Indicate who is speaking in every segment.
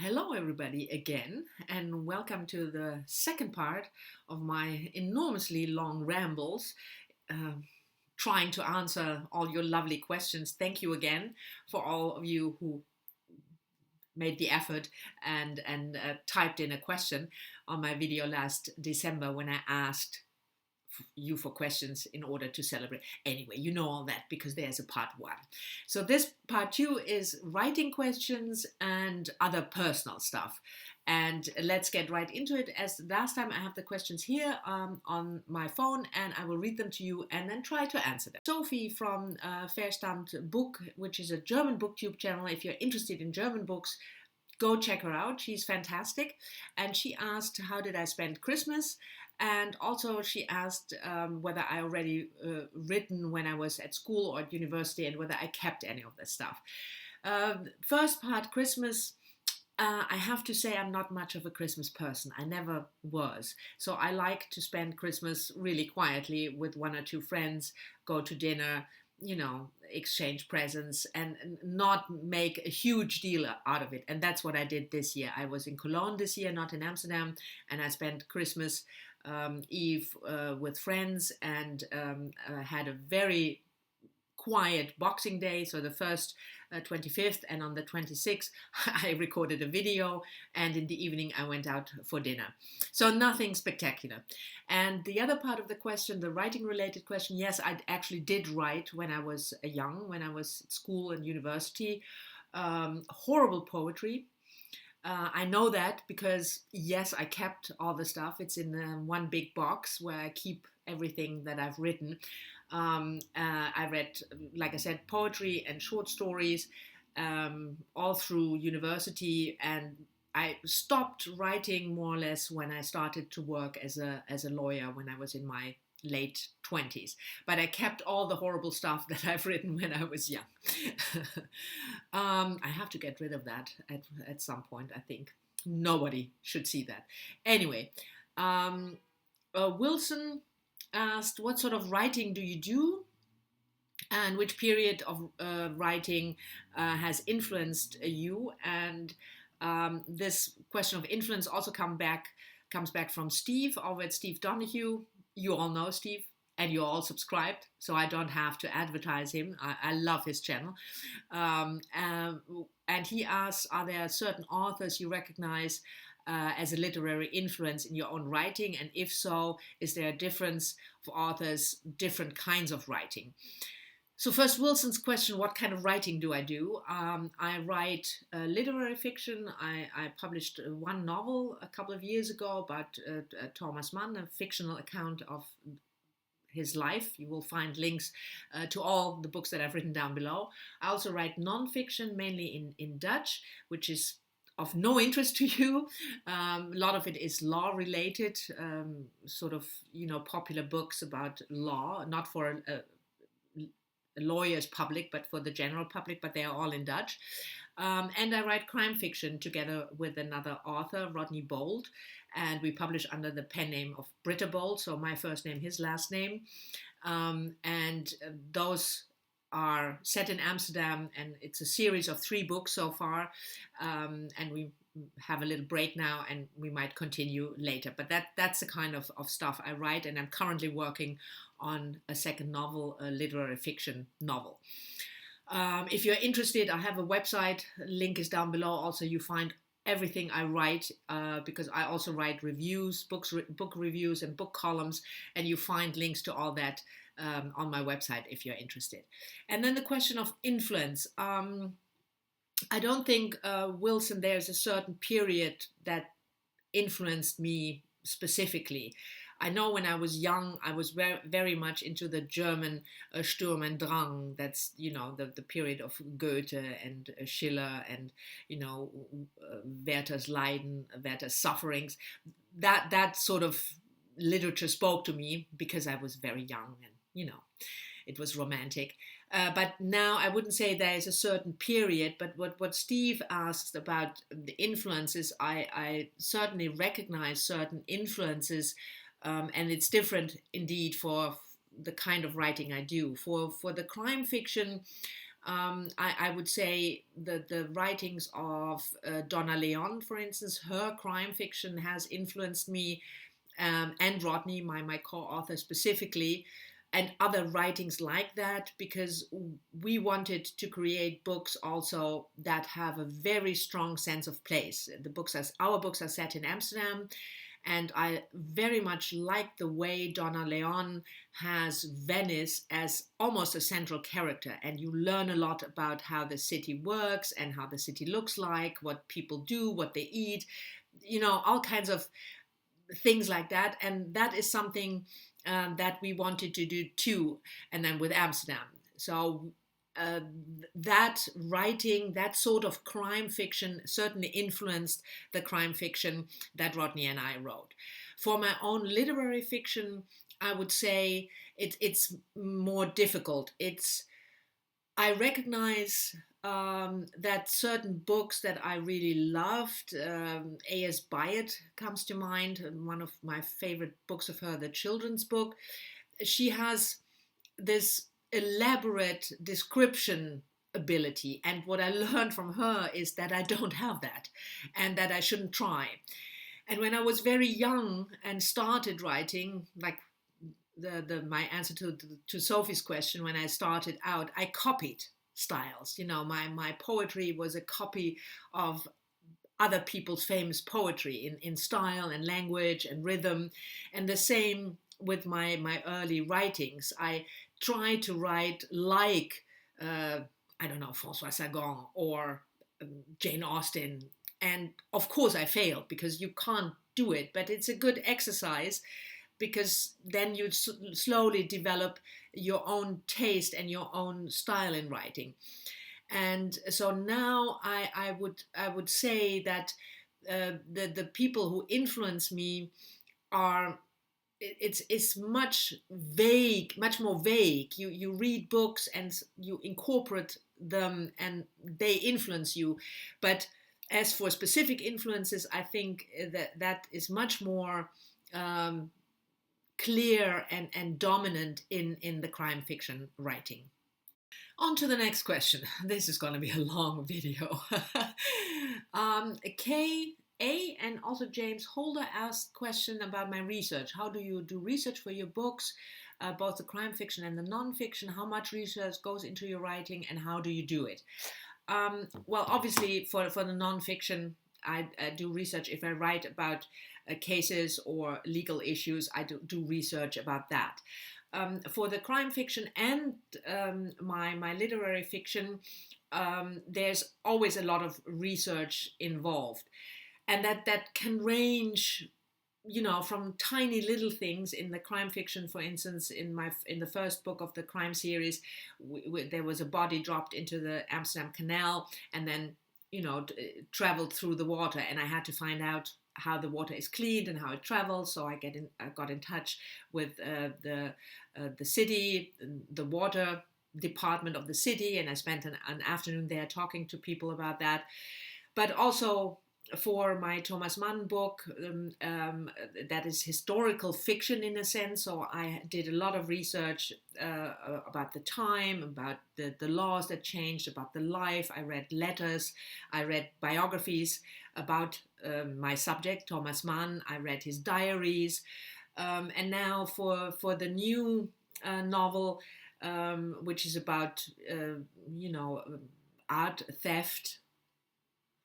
Speaker 1: Hello, everybody, again, and welcome to the second part of my enormously long rambles, uh, trying to answer all your lovely questions. Thank you again for all of you who made the effort and typed in a question on my video last December when I asked you for questions in order to celebrate. Anyway, you know all that because there's a part one. So this part two is writing questions and other personal stuff. And let's get right into it. As last time, I have the questions here on my phone, and I will read them to you and then try to answer them. Sophie from Verstand Book, which is a German booktube channel. If you're interested in German books, go check her out. She's fantastic. And she asked, how did I spend Christmas? And also she asked whether I already written when I was at school or at university and whether I kept any of this stuff. First part, Christmas. I have to say I'm not much of a Christmas person. I never was. So I like to spend Christmas really quietly with one or two friends, go to dinner, exchange presents and not make a huge deal out of it. And that's what I did this year. I was in Cologne this year, not in Amsterdam, and I spent Christmas Eve with friends and had a very quiet Boxing Day, so the first 25th, and on the 26th I recorded a video, and in the evening I went out for dinner. So nothing spectacular. And the other part of the question, the writing related question, yes, I actually did write when I was young, when I was at school and university. Horrible poetry. I know that because, yes, I kept all the stuff. It's in one big box where I keep everything that I've written. I read, like I said, poetry and short stories all through university, and I stopped writing more or less when I started to work as a lawyer when I was in my late 20s. But I kept all the horrible stuff that I've written when I was young. I have to get rid of that at some point, I think. Nobody should see that. Anyway, Wilson asked, what sort of writing do you do? And which period of writing has influenced you? And this question of influence also comes back from Steve over at Steve Donahue. You all know Steve, and you're all subscribed, so I don't have to advertise him. I love his channel. And he asks, are there certain authors you recognize as a literary influence in your own writing? And if so, is there a difference for authors, different kinds of writing? So first, Wilson's question, what kind of writing do I do? I write literary fiction. I published one novel a couple of years ago about Thomas Mann, a fictional account of his life. You will find links to all the books that I've written down below. I also write nonfiction, mainly in Dutch, which is of no interest to you. A lot of it is law related, sort of, popular books about law, not for a lawyers public, but for the general public, but they are all in Dutch. And I write crime fiction together with another author, Rodney Bolt, and we publish under the pen name of Britta Bolt, so my first name, his last name. And those are set in Amsterdam, and it's a series of 3 books so far, and we have a little break now, and we might continue later. But that's the kind of stuff I write, and I'm currently working on a second novel, a literary fiction novel. If you're interested, I have a website, link is down below. Also, you find everything I write, because I also write reviews, book reviews and book columns, and you find links to all that on my website if you're interested. And then the question of influence. I don't think, Wilson, there's a certain period that influenced me specifically. I know when I was young, I was very, very much into the German Sturm und Drang. That's, the period of Goethe and Schiller and, Werther's Leiden, Werther's sufferings. That sort of literature spoke to me because I was very young and, it was romantic. But now I wouldn't say there is a certain period, but what Steve asked about the influences, I certainly recognize certain influences, and it's different indeed for the kind of writing I do. For the crime fiction, I would say the writings of Donna Leon, for instance, her crime fiction has influenced me, and Rodney, my co-author specifically, and other writings like that, because we wanted to create books also that have a very strong sense of place. Our books are set in Amsterdam, and I very much like the way Donna Leon has Venice as almost a central character. And you learn a lot about how the city works and how the city looks like, what people do, what they eat, all kinds of things like that. And that is something that we wanted to do too. And then with Amsterdam. So uh, that writing, that sort of crime fiction certainly influenced the crime fiction that Rodney and I wrote. For my own literary fiction, I would say it's more difficult. I recognize that certain books that I really loved, A.S. Byatt comes to mind, one of my favorite books of her, the children's book. She has this elaborate description ability. And what I learned from her is that I don't have that and that I shouldn't try. And when I was very young and started writing, like my answer to Sophie's question, when I started out, I copied styles. My poetry was a copy of other people's famous poetry in style and language and rhythm. And the same with my early writings. I tried to write like, I don't know, François Sagan or Jane Austen. And of course I failed because you can't do it, but it's a good exercise because then you slowly develop your own taste and your own style in writing. And so now I would say that the people who influence me are, it's much more vague. You read books and you incorporate them and they influence you. But as for specific influences, I think that is much more clear and dominant in the crime fiction writing. On to the next question. This is going to be a long video. K.A. and also James Holder asked question about my research. How do you do research for your books, both the crime fiction and the non-fiction? How much research goes into your writing and how do you do it? Well, obviously for the non-fiction, I do research. If I write about cases or legal issues, I do research about that. For the crime fiction and my literary fiction, there's always a lot of research involved, and that can range, from tiny little things. In the crime fiction, for instance, in the first book of the crime series, there was a body dropped into the Amsterdam Canal, and then traveled through the water, and I had to find out how the water is cleaned and how it travels. So I got in touch with the city, the water department of the city, and I spent an afternoon there talking to people about that. But also for my Thomas Mann book, that is historical fiction in a sense. So I did a lot of research about the time, about the laws that changed, about the life. I read letters, I read biographies about my subject, Thomas Mann. I read his diaries. And now for the new novel, which is about, art theft,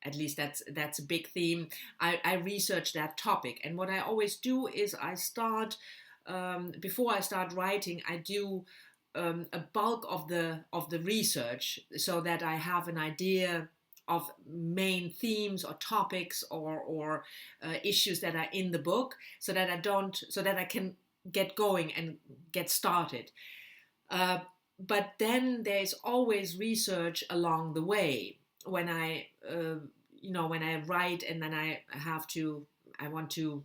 Speaker 1: at least that's a big theme. I research that topic, and what I always do is I start before I start writing. I do a bulk of the research so that I have an idea of main themes or topics or issues that are in the book, so that I can get going and get started. But then there's always research along the way when I write, and then I want to,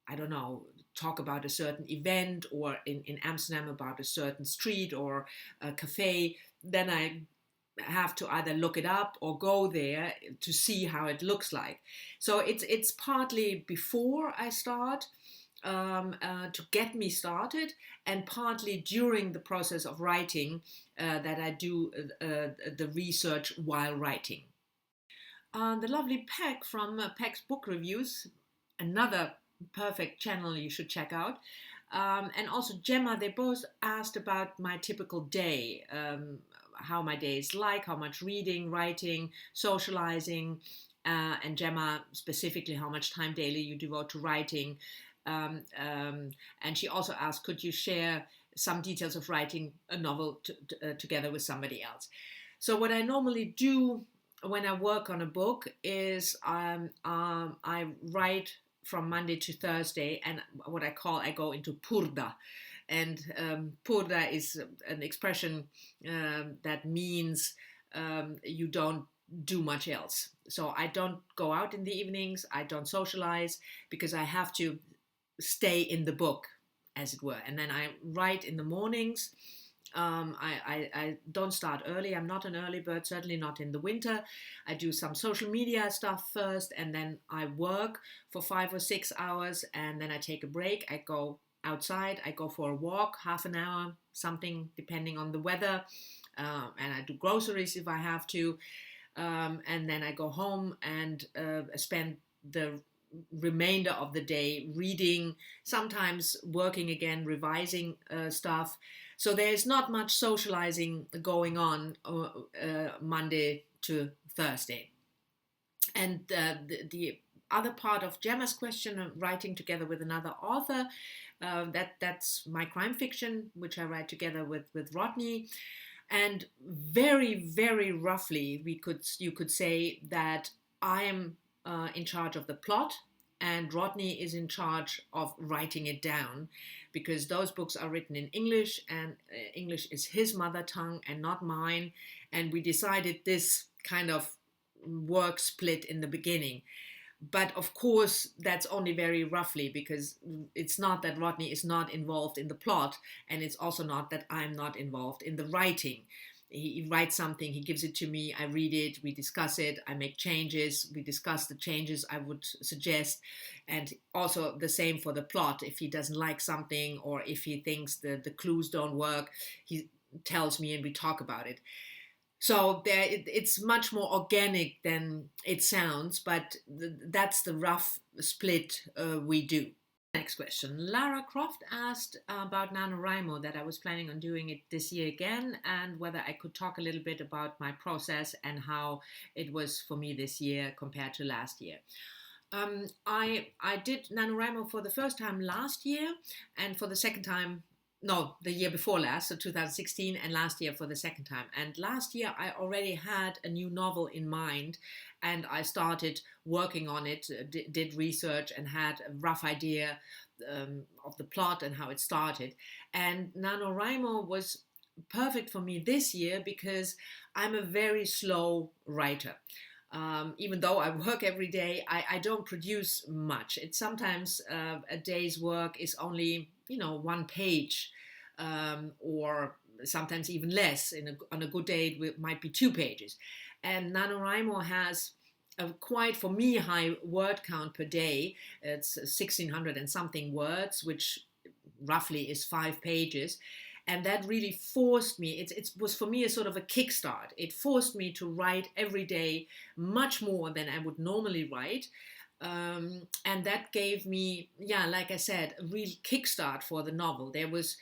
Speaker 1: I don't know, talk about a certain event, or in Amsterdam about a certain street or a cafe. Then I have to either look it up or go there to see how it looks like. So it's partly before I start, to get me started, and partly during the process of writing that I do the research while writing. The lovely Peg from Peg's Book Reviews, another perfect channel you should check out. And also Gemma, they both asked about my typical day, how my day is like, how much reading, writing, socializing, and Gemma specifically how much time daily you devote to writing. And she also asked, could you share some details of writing a novel together with somebody else? So what I normally do when I work on a book is I write from Monday to Thursday, and what I go into purda. And purda is an expression that means you don't do much else. So I don't go out in the evenings, I don't socialize, because I have to stay in the book, as it were. And then I write in the mornings. I don't start early. I'm not an early bird, certainly not in the winter. I do some social media stuff first, and then I work for 5 or 6 hours, and then I take a break. I go outside, I go for a walk, half an hour, something, depending on the weather, and I do groceries if I have to, and then I go home and spend the remainder of the day reading, sometimes working again, revising stuff. So there's not much socializing going on Monday to Thursday. And the other part of Gemma's question, writing together with another author, that's my crime fiction, which I write together with Rodney. And very, very roughly, you could say that I am in charge of the plot, and Rodney is in charge of writing it down, because those books are written in English, and English is his mother tongue and not mine. And we decided this kind of work split in the beginning. But of course, that's only very roughly, because it's not that Rodney is not involved in the plot, and it's also not that I'm not involved in the writing. He writes something, he gives it to me, I read it, we discuss it, I make changes, we discuss the changes I would suggest, and also the same for the plot. If he doesn't like something, or if he thinks the clues don't work, he tells me and we talk about it. So it's much more organic than it sounds, but that's the rough split we do. Next question. Lara Croft asked about NaNoWriMo, that I was planning on doing it this year again, and whether I could talk a little bit about my process and how it was for me this year compared to last year. I did NaNoWriMo for the first time last year, and for the second time, no, the year before last, so 2016, and last year for the second time. And last year I already had a new novel in mind, and I started working on it, did research, and had a rough idea of the plot and how it started. And NaNoWriMo was perfect for me this year because I'm a very slow writer. Even though I work every day, I don't produce much. It's sometimes a day's work is only, one page, or sometimes even less. On a good day, it might be 2 pages. And NaNoWriMo has a quite, for me, high word count per day. It's 1,600 and something words, which roughly is 5 pages. And that really forced me, it was for me a sort of a kickstart. It forced me to write every day much more than I would normally write. And that gave me, like I said, a real kickstart for the novel. There was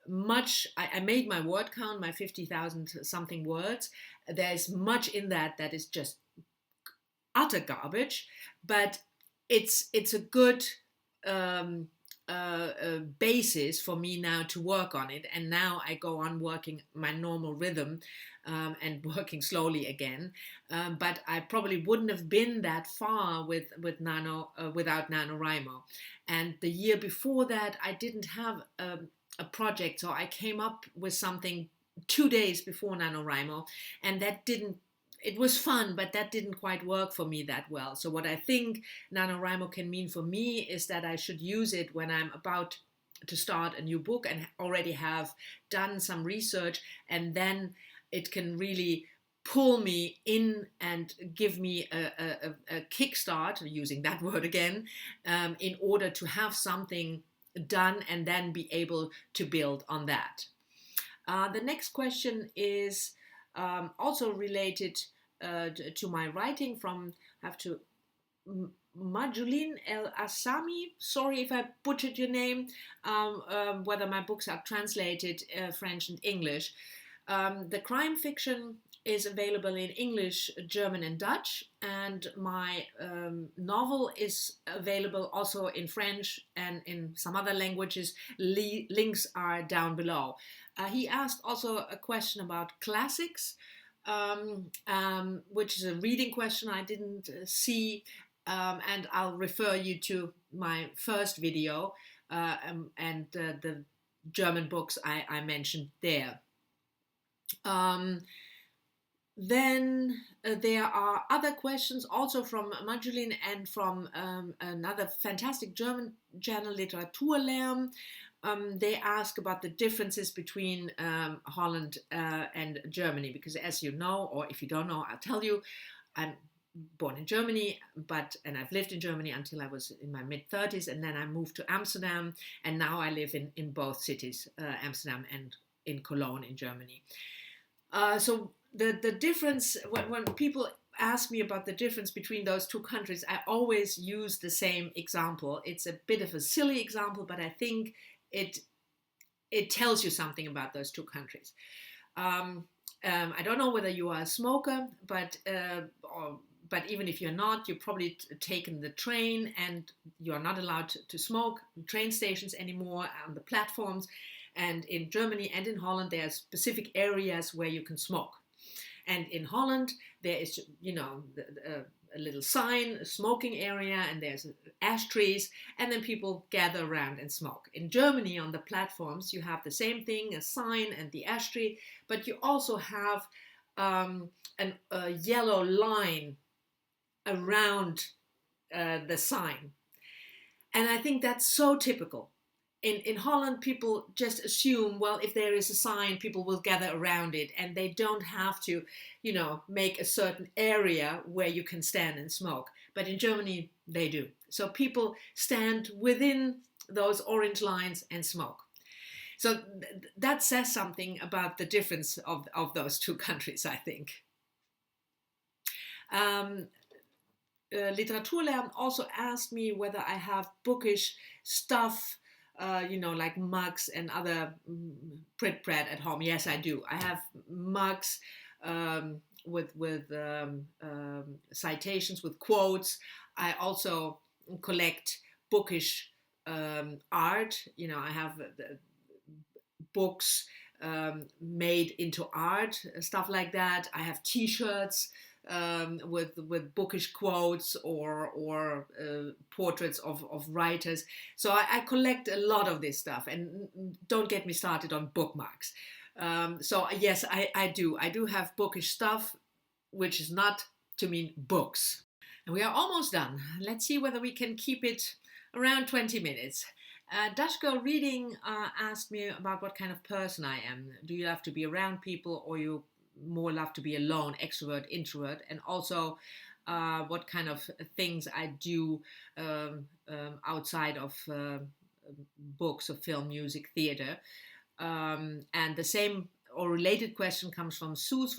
Speaker 1: much, I made my word count, my 50,000 something words. There's much in that is just utter garbage, but it's a good basis for me now to work on it. And now I go on working my normal rhythm, and working slowly again. But I probably wouldn't have been that far without NaNoWriMo. And the year before that, I didn't have a project, so I came up with something 2 days before NaNoWriMo, and it was fun, but that didn't quite work for me that well. So what I think NaNoWriMo can mean for me is that I should use it when I'm about to start a new book and already have done some research, and then it can really pull me in and give me a kickstart, using that word again, in order to have something done and then be able to build on that. The next question is also related to my writing from, I have to, Majulin El Assami. Sorry if I butchered your name. Whether my books are translated French and English. The crime fiction is available in English, German, and Dutch, and my novel is available also in French and in some other languages. Links are down below. He asked also a question about classics, which is a reading question I didn't see, and I'll refer you to my first video and the German books I mentioned there. Then there are other questions also from Majulin and from another fantastic German channel, Literaturlärm. They ask about the differences between Holland and Germany, because as you know, or if you don't know, I'll tell you, I'm born in Germany, and I've lived in Germany until I was in my mid-30s, and then I moved to Amsterdam, and now I live in both cities, Amsterdam and in Cologne in Germany. So the difference, when people ask me about the difference between those two countries, I always use the same example. It's a bit of a silly example, but I think it tells you something about those two countries. I don't know whether you are a smoker, but even if you're not, you've probably taken the train and you are not allowed to smoke in train stations anymore, on the platforms. And in Germany and in Holland, there are specific areas where you can smoke. And in Holland, there is, a little sign, a smoking area, and there's ashtrays, and then people gather around and smoke. In Germany, on the platforms, you have the same thing, a sign and the ashtray, but you also have a yellow line around the sign. And I think that's so typical. In Holland, people just assume, well, if there is a sign, people will gather around it, and they don't have to, make a certain area where you can stand and smoke. But in Germany, they do. So people stand within those orange lines and smoke. So that says something about the difference of those two countries, I think. Literaturlärm also asked me whether I have bookish stuff, like mugs and other print-bread at home. Yes, I do. I have mugs with citations, with quotes. I also collect bookish art. I have books made into art, stuff like that. I have T-shirts with bookish quotes or portraits of writers. So I collect a lot of this stuff, and don't get me started on bookmarks. So yes, I do have bookish stuff, which is not to mean books. And we are almost done. Let's see whether we can keep it around 20 minutes. Dutch Girl Reading asked me about what kind of person I am. Do you have to be around people, or you more love to be alone, extrovert, introvert, and also what kind of things I do outside of books or film, music, theater. And the same or related question comes from Sue's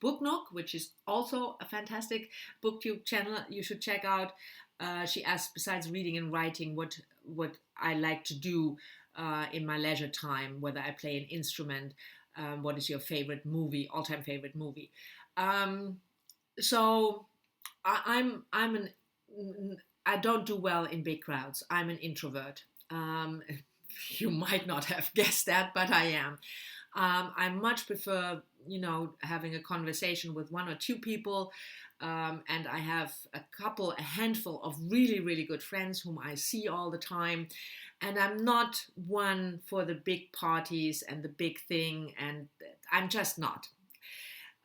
Speaker 1: Book Nook, which is also a fantastic booktube channel you should check out. She asked, besides reading and writing, what I like to do in my leisure time, whether I play an instrument. What is your favorite movie, all-time favorite movie? So I don't do well in big crowds. I'm an introvert. You might not have guessed that, but I am. I much prefer, having a conversation with one or two people. And I have a handful of really, really good friends whom I see all the time. And I'm not one for the big parties and the big thing, and I'm just not.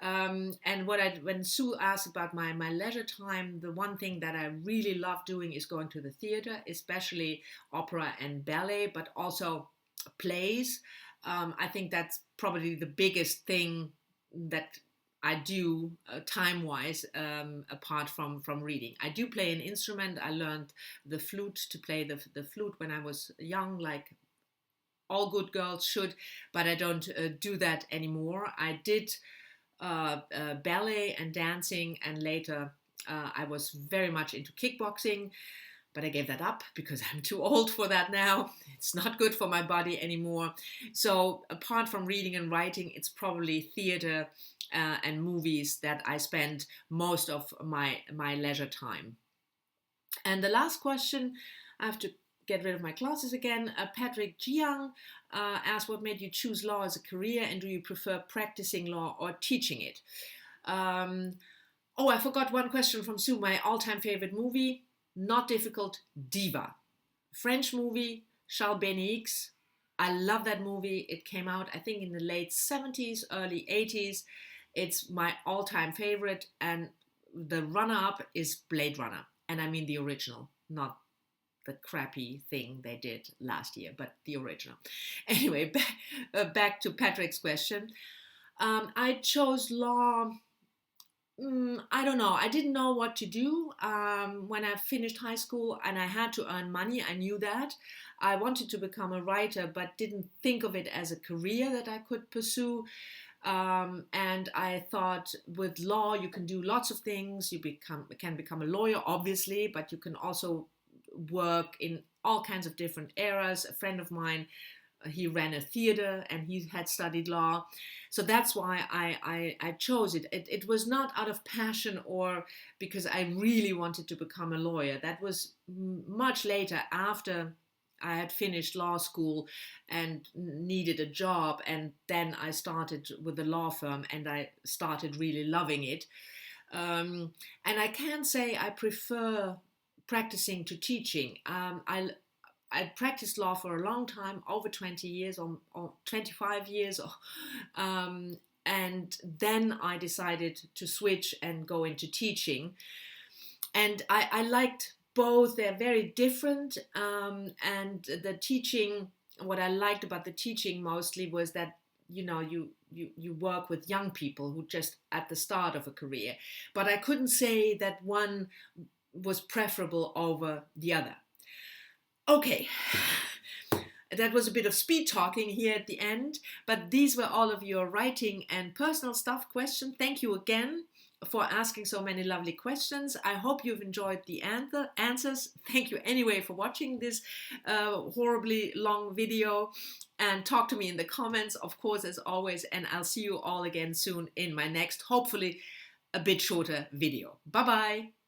Speaker 1: And when Sue asked about my leisure time, the one thing that I really love doing is going to the theater, especially opera and ballet, but also plays. I think that's probably the biggest thing that I do time-wise, apart from reading. I do play an instrument. I learned the flute, to play the flute when I was young, like all good girls should, but I don't do that anymore. I did ballet and dancing, and later I was very much into kickboxing, but I gave that up because I'm too old for that now. It's not good for my body anymore. So apart from reading and writing, it's probably theater and movies that I spend most of my leisure time. And the last question, I have to get rid of my glasses again. Patrick Jiang asked, what made you choose law as a career, and do you prefer practicing law or teaching it? Oh, I forgot one question from Sue. My all-time favorite movie, not difficult, Diva. French movie, Charles Benix. I love that movie. It came out, I think, in the late 70s, early 80s. It's my all-time favorite, and the runner-up is Blade Runner. And I mean the original, not the crappy thing they did last year, but the original. Anyway, back to Patrick's question. I chose law. I don't know. I didn't know what to do when I finished high school, and I had to earn money. I knew that. I wanted to become a writer, but didn't think of it as a career that I could pursue. And I thought, with law, you can do lots of things. You can become a lawyer, obviously, but you can also work in all kinds of different eras. A friend of mine, he ran a theater and he had studied law. So that's why I chose it. It was not out of passion or because I really wanted to become a lawyer. That was much later, after I had finished law school and needed a job. And then I started with a law firm and I started really loving it. And I can say I prefer practicing to teaching. I practiced law for a long time, over 20 years or 25 years. And then I decided to switch and go into teaching. And I liked both. They're very different. And the teaching, what I liked about the teaching mostly was that, you know, you work with young people who just at the start of a career. But I couldn't say that one was preferable over the other. Okay, that was a bit of speed talking here at the end, but these were all of your writing and personal stuff questions. Thank you again for asking so many lovely questions. I hope you've enjoyed the answers. Thank you anyway for watching this horribly long video, and talk to me in the comments, of course, as always, and I'll see you all again soon in my next, hopefully a bit shorter video. Bye-bye.